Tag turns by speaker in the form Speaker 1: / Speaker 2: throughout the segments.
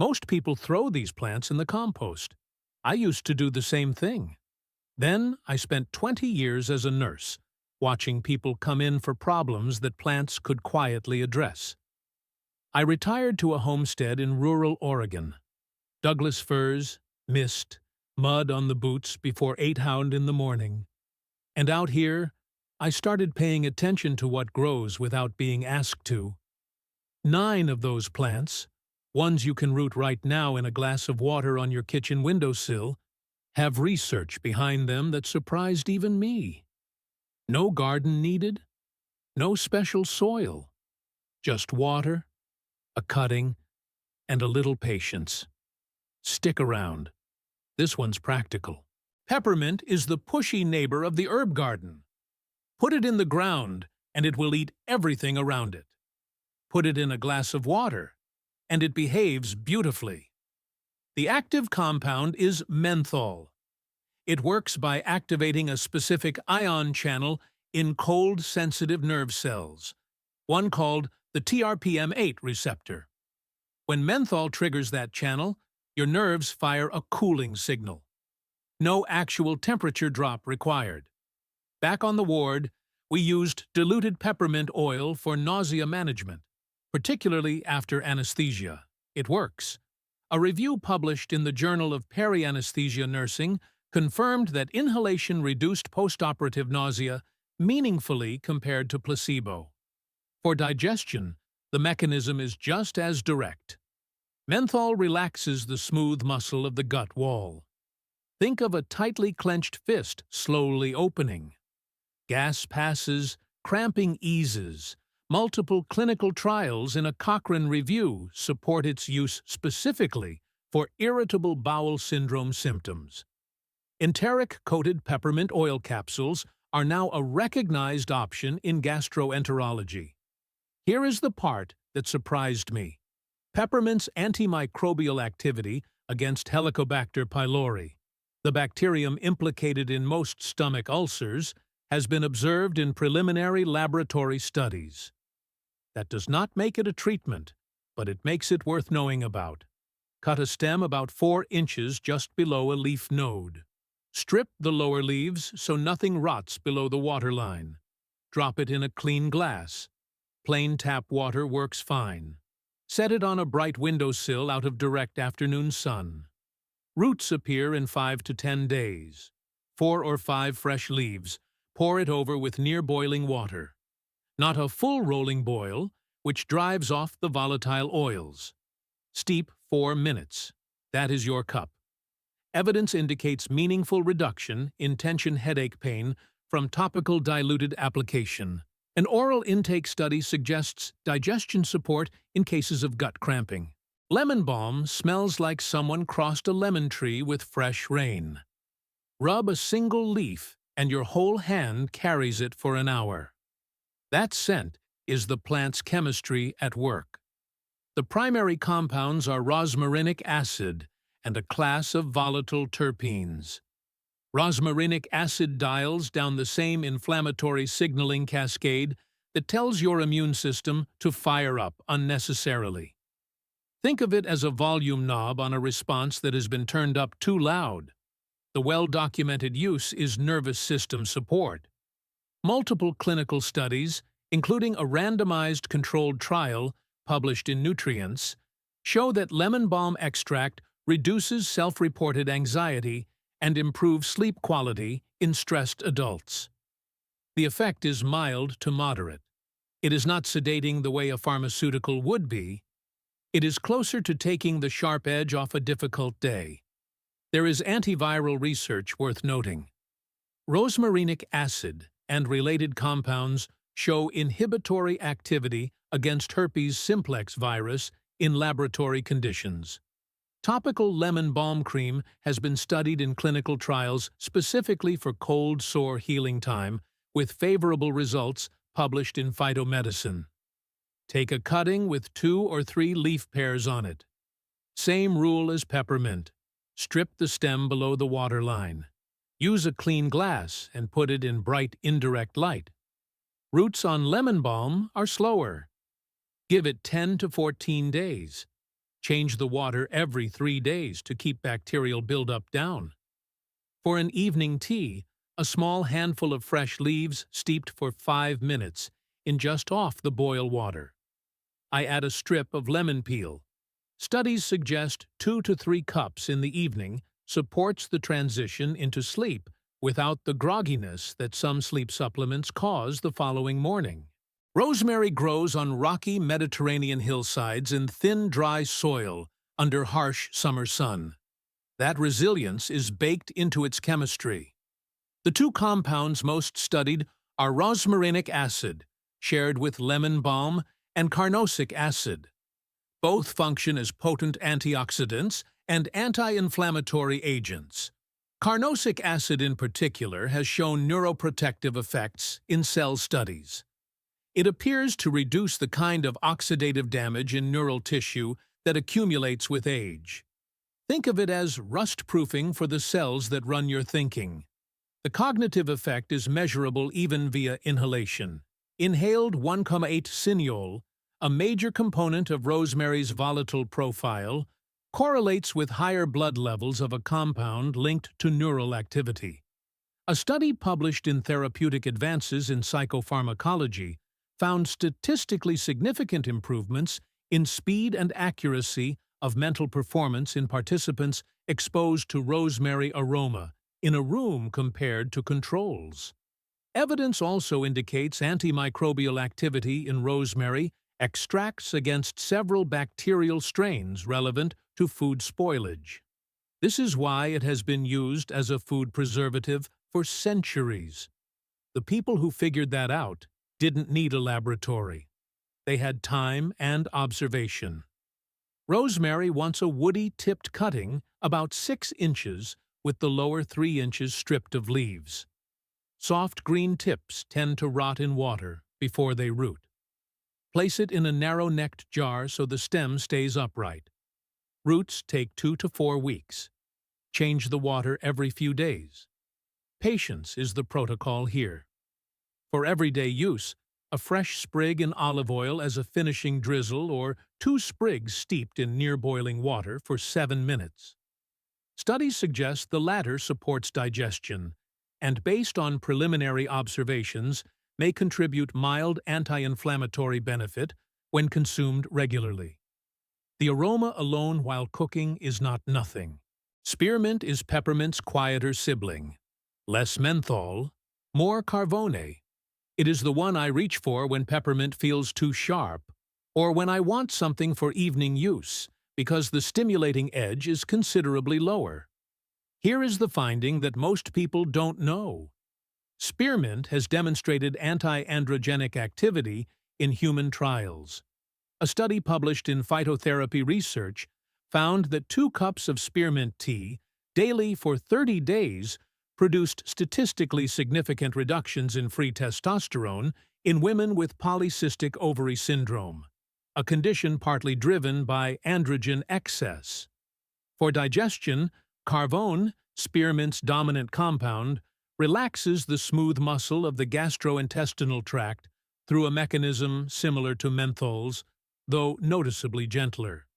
Speaker 1: Most people throw these plants in the compost. I used to do the same thing. Then I spent 20 years as a nurse, watching people come in for problems that plants could quietly address. I retired to a homestead in rural Oregon. Douglas firs, mist, mud on the boots before 8 hound in the morning. And out here, I started paying attention to what grows without being asked to. 9 of those plants, ones you can root right now in a glass of water on your kitchen windowsill, have research behind them that surprised even me. No garden needed, no special soil, just water, a cutting, and a little patience. Stick around. This one's practical. Peppermint is the pushy neighbor of the herb garden. Put it in the ground, and it will eat everything around it. Put it in a glass of water, and it behaves beautifully. The active compound is menthol. It works by activating a specific ion channel in cold-sensitive nerve cells, one called the TRPM8 receptor. When menthol triggers that channel, your nerves fire a cooling signal. No actual temperature drop required. Back on the ward, we used diluted peppermint oil for nausea management, particularly after anesthesia. It works. A review published in the Journal of Peri-Anesthesia Nursing confirmed that inhalation reduced postoperative nausea meaningfully compared to placebo. For digestion, the mechanism is just as direct. Menthol relaxes the smooth muscle of the gut wall. Think of a tightly clenched fist slowly opening. Gas passes, cramping eases. Multiple clinical trials in a Cochrane review support its use specifically for irritable bowel syndrome symptoms. Enteric-coated peppermint oil capsules are now a recognized option in gastroenterology. Here is the part that surprised me. Peppermint's antimicrobial activity against Helicobacter pylori, the bacterium implicated in most stomach ulcers, has been observed in preliminary laboratory studies. That does not make it a treatment, but it makes it worth knowing about. Cut a stem about 4 inches just below a leaf node. Strip the lower leaves so nothing rots below the waterline. Drop it in a clean glass. Plain tap water works fine. Set it on a bright windowsill out of direct afternoon sun. Roots appear in 5 to 10 days. 4 or 5 fresh leaves. Pour it over with near boiling water. Not a full rolling boil, which drives off the volatile oils. Steep 4 minutes. That is your cup. Evidence indicates meaningful reduction in tension headache pain from topical diluted application. An oral intake study suggests digestion support in cases of gut cramping. Lemon balm smells like someone crossed a lemon tree with fresh rain. Rub a single leaf, and your whole hand carries it for an hour. That scent is the plant's chemistry at work. The primary compounds are rosmarinic acid and a class of volatile terpenes. Rosmarinic acid dials down the same inflammatory signaling cascade that tells your immune system to fire up unnecessarily. Think of it as a volume knob on a response that has been turned up too loud. The well-documented use is nervous system support. Multiple clinical studies, including a randomized controlled trial published in Nutrients, show that lemon balm extract reduces self-reported anxiety and improves sleep quality in stressed adults. The effect is mild to moderate. It is not sedating the way a pharmaceutical would be. It is closer to taking the sharp edge off a difficult day. There is antiviral research worth noting. Rosmarinic acid and related compounds show inhibitory activity against herpes simplex virus in laboratory conditions. Topical lemon balm cream has been studied in clinical trials specifically for cold sore healing time, with favorable results published in Phytomedicine. Take a cutting with 2 or 3 leaf pairs on it. Same rule as peppermint. Strip the stem below the waterline. Use a clean glass and put it in bright indirect light. Roots on lemon balm are slower. Give it 10 to 14 days. Change the water every 3 days to keep bacterial buildup down. For an evening tea, a small handful of fresh leaves steeped for 5 minutes in just off the boil water. I add a strip of lemon peel. Studies suggest 2 to 3 cups in the evening supports the transition into sleep without the grogginess that some sleep supplements cause the following morning. Rosemary grows on rocky Mediterranean hillsides in thin, dry soil under harsh summer sun. That resilience is baked into its chemistry. The two compounds most studied are rosmarinic acid, shared with lemon balm, and carnosic acid. Both function as potent antioxidants and anti-inflammatory agents. Carnosic acid in particular has shown neuroprotective effects in cell studies. It appears to reduce the kind of oxidative damage in neural tissue that accumulates with age. Think of it as rust-proofing for the cells that run your thinking. The cognitive effect is measurable even via inhalation. Inhaled 1,8 cineol, a major component of rosemary's volatile profile, correlates with higher blood levels of a compound linked to neural activity. A study published in Therapeutic Advances in Psychopharmacology found statistically significant improvements in speed and accuracy of mental performance in participants exposed to rosemary aroma in a room compared to controls. Evidence also indicates antimicrobial activity in rosemary extracts against several bacterial strains relevant to food spoilage. This is why it has been used as a food preservative for centuries. The people who figured that out didn't need a laboratory. They had time and observation. Rosemary wants a woody tipped cutting about 6 inches with the lower 3 inches stripped of leaves. Soft green tips tend to rot in water before they root. Place it in a narrow-necked jar so the stem stays upright. Roots take 2 to 4 weeks. Change the water every few days. Patience is the protocol here. For everyday use, a fresh sprig in olive oil as a finishing drizzle or 2 sprigs steeped in near-boiling water for 7 minutes. Studies suggest the latter supports digestion, and based on preliminary observations, may contribute mild anti-inflammatory benefit when consumed regularly. The aroma alone while cooking is not nothing. Spearmint is peppermint's quieter sibling. Less menthol, more carvone. It is the one I reach for when peppermint feels too sharp, or when I want something for evening use, because the stimulating edge is considerably lower. Here is the finding that most people don't know. Spearmint has demonstrated anti-androgenic activity in human trials. A study published in Phytotherapy Research found that 2 cups of spearmint tea daily for 30 days produced statistically significant reductions in free testosterone in women with polycystic ovary syndrome, a condition partly driven by androgen excess. For digestion, carvone, spearmint's dominant compound, relaxes the smooth muscle of the gastrointestinal tract through a mechanism similar to menthol's, though noticeably gentler.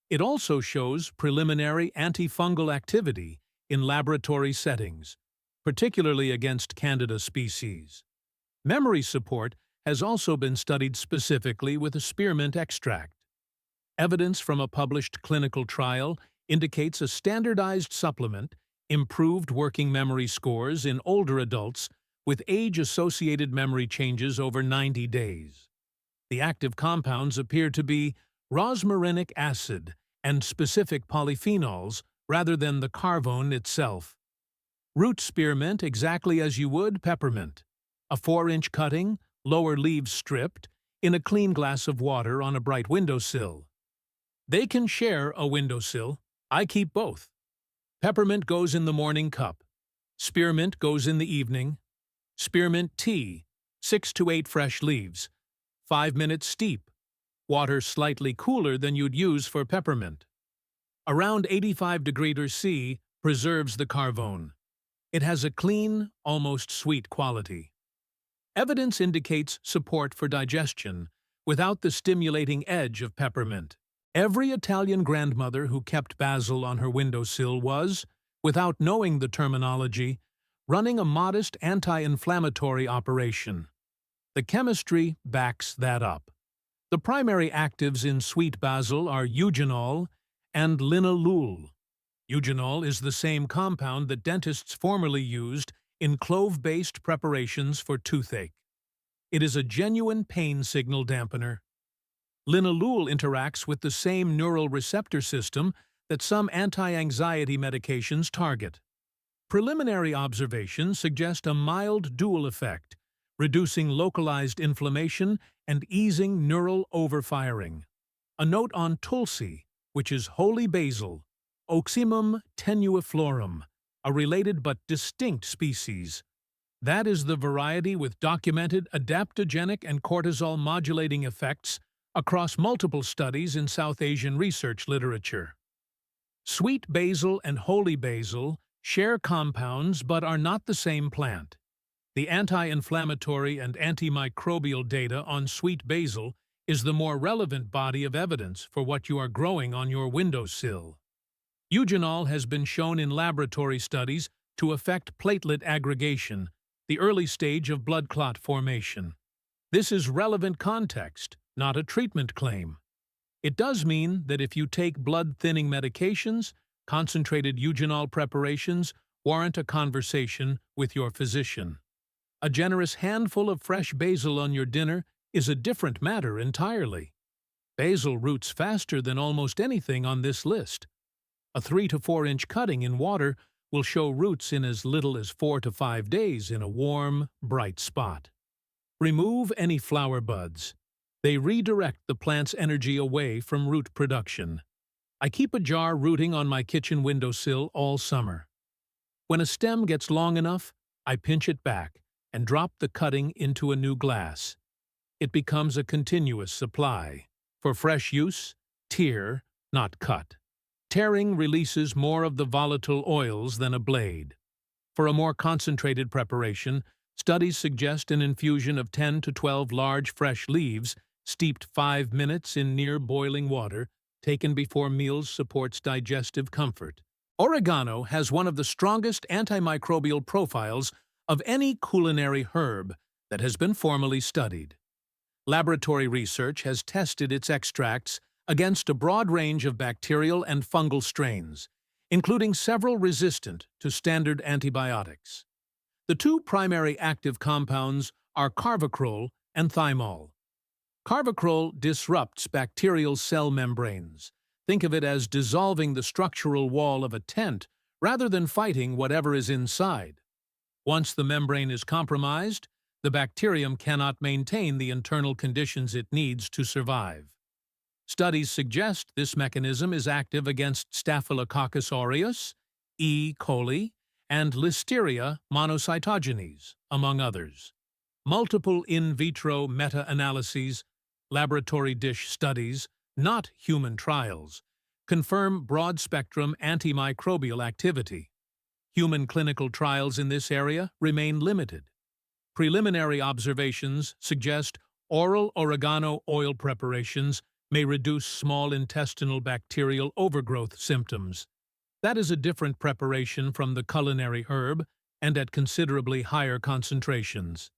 Speaker 1: It also shows preliminary antifungal activity in laboratory settings, particularly against Candida species. Memory support has also been studied specifically with a spearmint extract. Evidence from a published clinical trial indicates a standardized supplement improved working memory scores in older adults with age-associated memory changes over 90 days. The active compounds appear to be rosmarinic acid and specific polyphenols rather than the carvone itself. Root spearmint exactly as you would peppermint. A 4-inch cutting, lower leaves stripped, in a clean glass of water on a bright windowsill. They can share a windowsill. I keep both. Peppermint goes in the morning cup. Spearmint goes in the evening. Spearmint tea, 6 to 8 fresh leaves. 5 minutes steep. Water slightly cooler than you'd use for peppermint. Around 85 degrees C preserves the carvone. It has a clean, almost sweet quality. Evidence indicates support for digestion without the stimulating edge of peppermint. Every Italian grandmother who kept basil on her windowsill was, without knowing the terminology, running a modest anti-inflammatory operation. The chemistry backs that up. The primary actives in sweet basil are eugenol and linalool. Eugenol is the same compound that dentists formerly used in clove-based preparations for toothache. It is a genuine pain signal dampener. Linalool interacts with the same neural receptor system that some anti-anxiety medications target. Preliminary observations suggest a mild dual effect, reducing localized inflammation and easing neural overfiring. A note on tulsi, which is holy basil, Oxymum tenuiflorum, a related but distinct species. That is the variety with documented adaptogenic and cortisol-modulating effects across multiple studies in South Asian research literature. Sweet basil and holy basil share compounds but are not the same plant. The anti-inflammatory and antimicrobial data on sweet basil is the more relevant body of evidence for what you are growing on your windowsill. Eugenol has been shown in laboratory studies to affect platelet aggregation, the early stage of blood clot formation. This is relevant context, not a treatment claim. It does mean that if you take blood-thinning medications, concentrated eugenol preparations warrant a conversation with your physician. A generous handful of fresh basil on your dinner is a different matter entirely. Basil roots faster than almost anything on this list. A 3 to 4 inch cutting in water will show roots in as little as 4 to 5 days in a warm, bright spot. Remove any flower buds. They redirect the plant's energy away from root production. I keep a jar rooting on my kitchen windowsill all summer. When a stem gets long enough, I pinch it back and drop the cutting into a new glass. It becomes a continuous supply. For fresh use, tear, not cut. Tearing releases more of the volatile oils than a blade. For a more concentrated preparation, studies suggest an infusion of 10 to 12 large fresh leaves steeped 5 minutes in near boiling water, taken before meals supports digestive comfort. Oregano has one of the strongest antimicrobial profiles of any culinary herb that has been formally studied. Laboratory research has tested its extracts against a broad range of bacterial and fungal strains, including several resistant to standard antibiotics. The two primary active compounds are carvacrol and thymol. Carvacrol disrupts bacterial cell membranes. Think of it as dissolving the structural wall of a tent rather than fighting whatever is inside. Once the membrane is compromised, the bacterium cannot maintain the internal conditions it needs to survive. Studies suggest this mechanism is active against Staphylococcus aureus, E. coli, and Listeria monocytogenes, among others. Multiple in vitro meta-analyses, laboratory dish studies, not human trials, confirm broad-spectrum antimicrobial activity. Human clinical trials in this area remain limited. Preliminary observations suggest oral oregano oil preparations may reduce small intestinal bacterial overgrowth symptoms. That is a different preparation from the culinary herb and at considerably higher concentrations.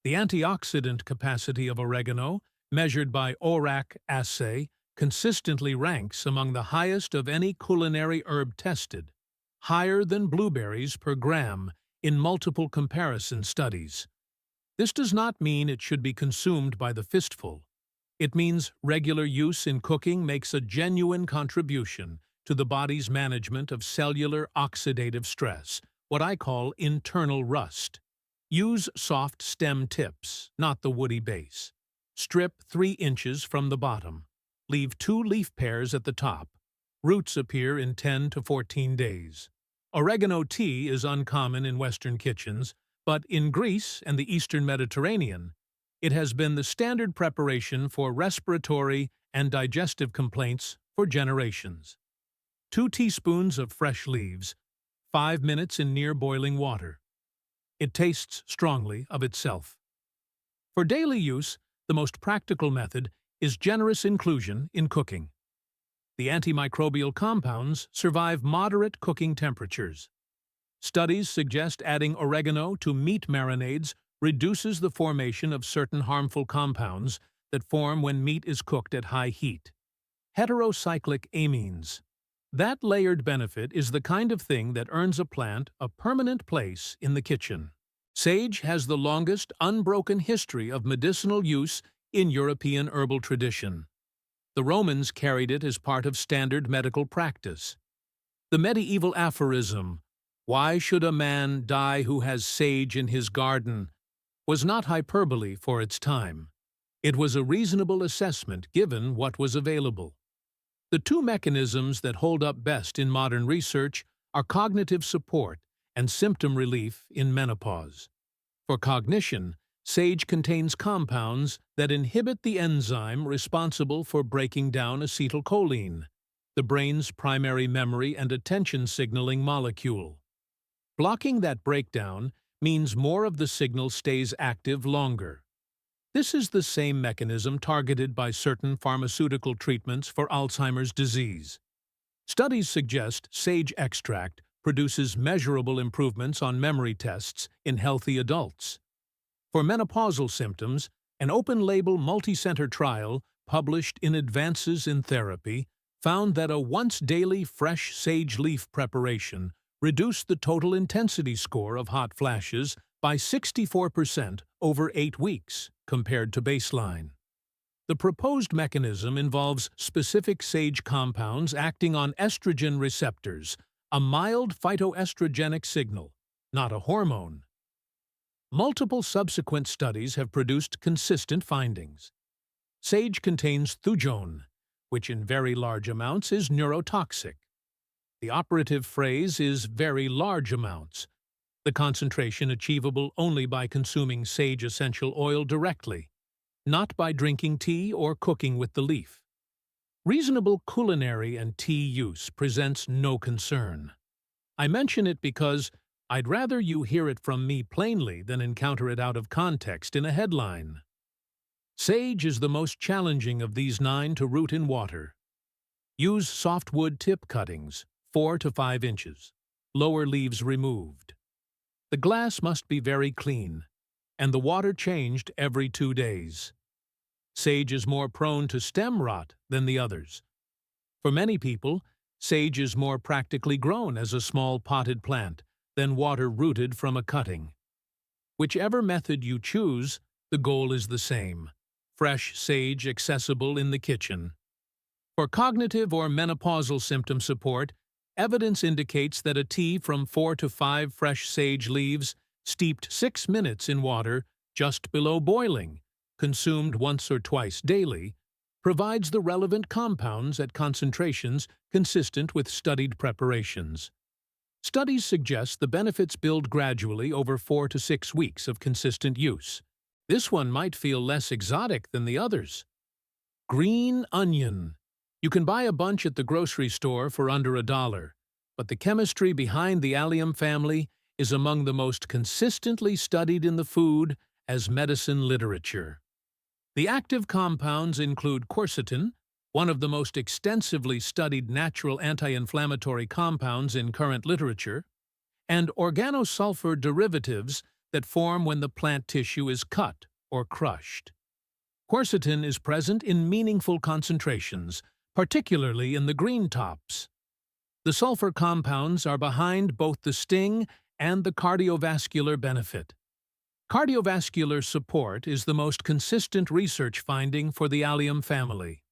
Speaker 1: The antioxidant capacity of oregano, measured by ORAC assay, consistently ranks among the highest of any culinary herb tested, higher than blueberries per gram in multiple comparison studies. This does not mean it should be consumed by the fistful. It means regular use in cooking makes a genuine contribution to the body's management of cellular oxidative stress, what I call internal rust. Use soft stem tips, not the woody base. Strip 3 inches from the bottom. Leave 2 leaf pairs at the top. Roots appear in 10 to 14 days. Oregano tea is uncommon in Western kitchens, but in Greece and the Eastern Mediterranean, it has been the standard preparation for respiratory and digestive complaints for generations. 2 teaspoons of fresh leaves, 5 minutes in near boiling water. It tastes strongly of itself. For daily use, the most practical method is generous inclusion in cooking. The antimicrobial compounds survive moderate cooking temperatures. Studies suggest adding oregano to meat marinades reduces the formation of certain harmful compounds that form when meat is cooked at high heat. Heterocyclic amines. That layered benefit is the kind of thing that earns a plant a permanent place in the kitchen. Sage has the longest unbroken history of medicinal use in European herbal tradition. The Romans carried it as part of standard medical practice. The medieval aphorism, "Why should a man die who has sage in his garden?" was not hyperbole for its time. It was a reasonable assessment given what was available. The two mechanisms that hold up best in modern research are cognitive support and symptom relief in menopause. For cognition, sage contains compounds that inhibit the enzyme responsible for breaking down acetylcholine, the brain's primary memory and attention signaling molecule. Blocking that breakdown means more of the signal stays active longer. This is the same mechanism targeted by certain pharmaceutical treatments for Alzheimer's disease. Studies suggest sage extract produces measurable improvements on memory tests in healthy adults. For menopausal symptoms, an open-label multi-center trial published in Advances in Therapy found that a once-daily fresh sage leaf preparation reduced the total intensity score of hot flashes by 64% over 8 weeks compared to baseline. The proposed mechanism involves specific sage compounds acting on estrogen receptors, a mild phytoestrogenic signal, not a hormone. Multiple subsequent studies have produced consistent findings. Sage contains thujone, which in very large amounts is neurotoxic. The operative phrase is very large amounts, the concentration achievable only by consuming sage essential oil directly, not by drinking tea or cooking with the leaf. Reasonable culinary and tea use presents no concern. I mention it because I'd rather you hear it from me plainly than encounter it out of context in a headline. Sage is the most challenging of these 9 to root in water. Use softwood tip cuttings, 4 to 5 inches, lower leaves removed. The glass must be very clean, and the water changed every 2 days. Sage is more prone to stem rot than the others. For many people, sage is more practically grown as a small potted plant than water-rooted from a cutting. Whichever method you choose, the goal is the same: fresh sage accessible in the kitchen. For cognitive or menopausal symptom support, evidence indicates that a tea from 4 to 5 fresh sage leaves, steeped 6 minutes in water just below boiling, consumed once or twice daily, provides the relevant compounds at concentrations consistent with studied preparations. Studies suggest the benefits build gradually over 4 to 6 weeks of consistent use. This one might feel less exotic than the others. Green onion. You can buy a bunch at the grocery store for under $1, but the chemistry behind the allium family is among the most consistently studied in the food as medicine literature. The active compounds include quercetin, one of the most extensively studied natural anti-inflammatory compounds in current literature, and organosulfur derivatives that form when the plant tissue is cut or crushed. Quercetin is present in meaningful concentrations, particularly in the green tops. The sulfur compounds are behind both the sting and the cardiovascular benefit. Cardiovascular support is the most consistent research finding for the allium family.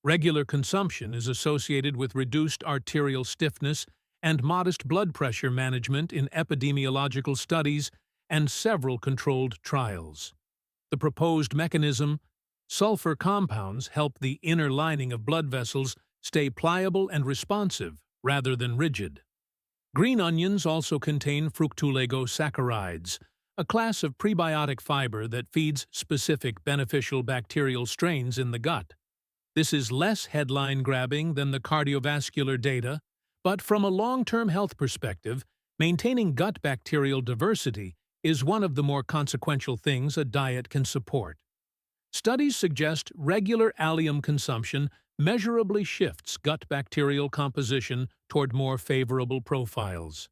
Speaker 1: Regular consumption is associated with reduced arterial stiffness and modest blood pressure management in epidemiological studies and several controlled trials. The proposed mechanism: sulfur compounds help the inner lining of blood vessels stay pliable and responsive rather than rigid. Green onions also contain fructooligosaccharides, a class of prebiotic fiber that feeds specific beneficial bacterial strains in the gut. This is less headline-grabbing than the cardiovascular data, but from a long-term health perspective, maintaining gut bacterial diversity is one of the more consequential things a diet can support. Studies suggest regular allium consumption measurably shifts gut bacterial composition toward more favorable profiles.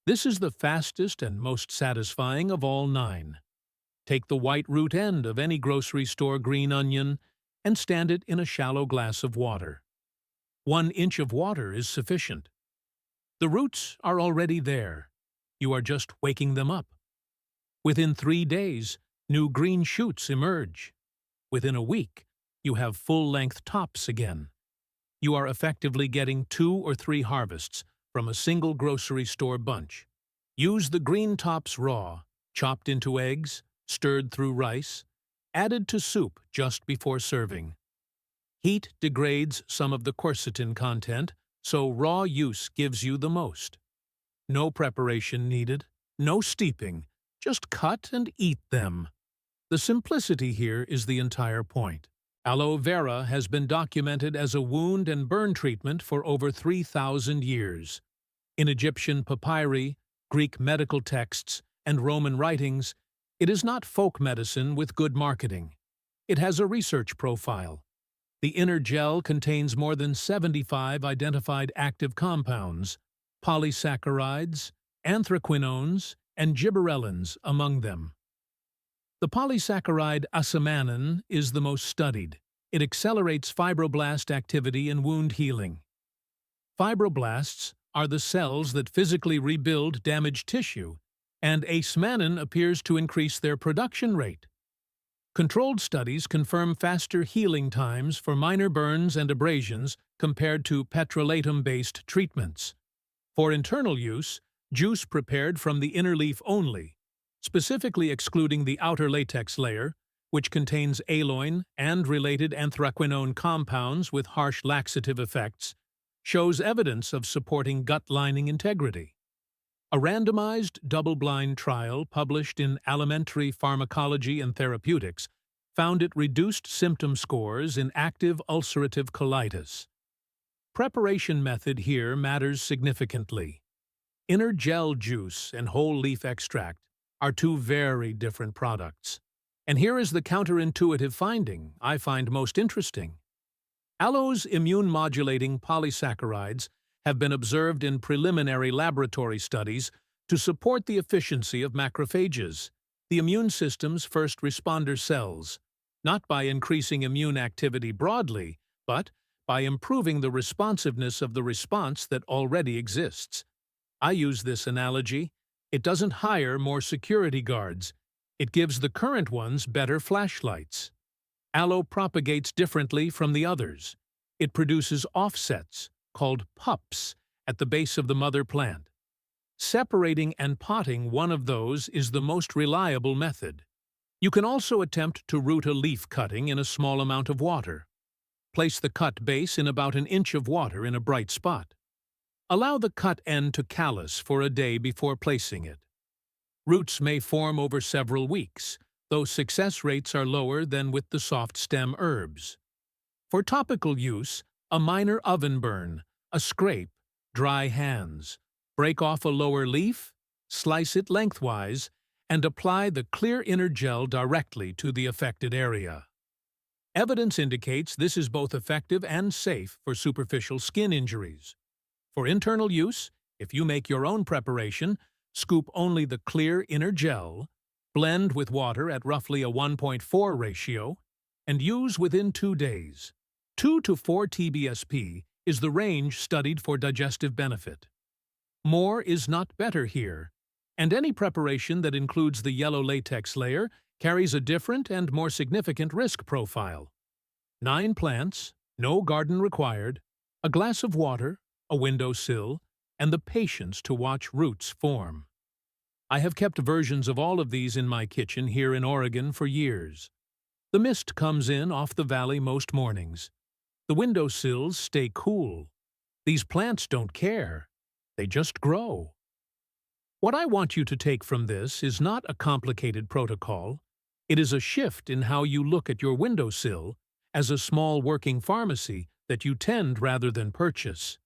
Speaker 1: This is the fastest and most satisfying of all 9. Take the white root end of any grocery store green onion and stand it in a shallow glass of water. 1 inch of water is sufficient. The roots are already there. You are just waking them up. Within 3 days, new green shoots emerge. Within a week, you have full-length tops again. You are effectively getting 2 or 3 harvests from a single grocery store bunch. Use the green tops raw, chopped into eggs, stirred through rice, added to soup just before serving. Heat degrades some of the quercetin content, so raw use gives you the most. No preparation needed, no steeping, just cut and eat them. The simplicity here is the entire point. Aloe vera has been documented as a wound and burn treatment for over 3,000 years. In Egyptian papyri, Greek medical texts, and Roman writings, it is not folk medicine with good marketing. It has a research profile. The inner gel contains more than 75 identified active compounds, polysaccharides, anthraquinones, and gibberellins among them. The polysaccharide asamanin is the most studied. It accelerates fibroblast activity and wound healing. Fibroblasts are the cells that physically rebuild damaged tissue, and asamanin appears to increase their production rate. Controlled studies confirm faster healing times for minor burns and abrasions compared to petrolatum-based treatments. For internal use, juice prepared from the inner leaf only, specifically excluding the outer latex layer, which contains aloe and related anthraquinone compounds with harsh laxative effects, shows evidence of supporting gut lining integrity. A randomized, double-blind trial published in Alimentary Pharmacology and Therapeutics found it reduced symptom scores in active ulcerative colitis. Preparation method here matters significantly. Inner gel juice and whole leaf extract are 2 very different products. And here is the counterintuitive finding I find most interesting. Aloe's immune-modulating polysaccharides have been observed in preliminary laboratory studies to support the efficiency of macrophages, the immune system's first responder cells, not by increasing immune activity broadly, but by improving the responsiveness of the response that already exists. I use this analogy. It doesn't hire more security guards. It gives the current ones better flashlights. Aloe propagates differently from the others. It produces offsets, called pups, at the base of the mother plant. Separating and potting one of those is the most reliable method. You can also attempt to root a leaf cutting in a small amount of water. Place the cut base in about 1 inch of water in a bright spot. Allow the cut end to callus for a day before placing it. Roots may form over several weeks, though success rates are lower than with the soft stem herbs. For topical use, a minor oven burn, a scrape, dry hands. Break off a lower leaf, slice it lengthwise, and apply the clear inner gel directly to the affected area. Evidence indicates this is both effective and safe for superficial skin injuries. For internal use, if you make your own preparation, scoop only the clear inner gel, blend with water at roughly a 1.4 ratio, and use within 2 days. 2 to 4 TBSP is the range studied for digestive benefit. More is not better here, and any preparation that includes the yellow latex layer carries a different and more significant risk profile. 9 plants, no garden required, a glass of water, a windowsill, and the patience to watch roots form. I have kept versions of all of these in my kitchen here in Oregon for years. The mist comes in off the valley most mornings. The windowsills stay cool. These plants don't care. They just grow. What I want you to take from this is not a complicated protocol. It is a shift in how you look at your windowsill as a small working pharmacy that you tend rather than purchase.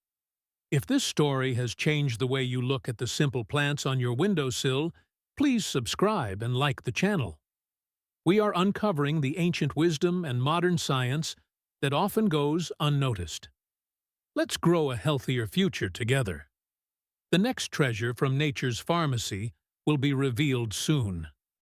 Speaker 1: If this story has changed the way you look at the simple plants on your windowsill, please subscribe and like the channel. We are uncovering the ancient wisdom and modern science that often goes unnoticed. Let's grow a healthier future together. The next treasure from nature's pharmacy will be revealed soon.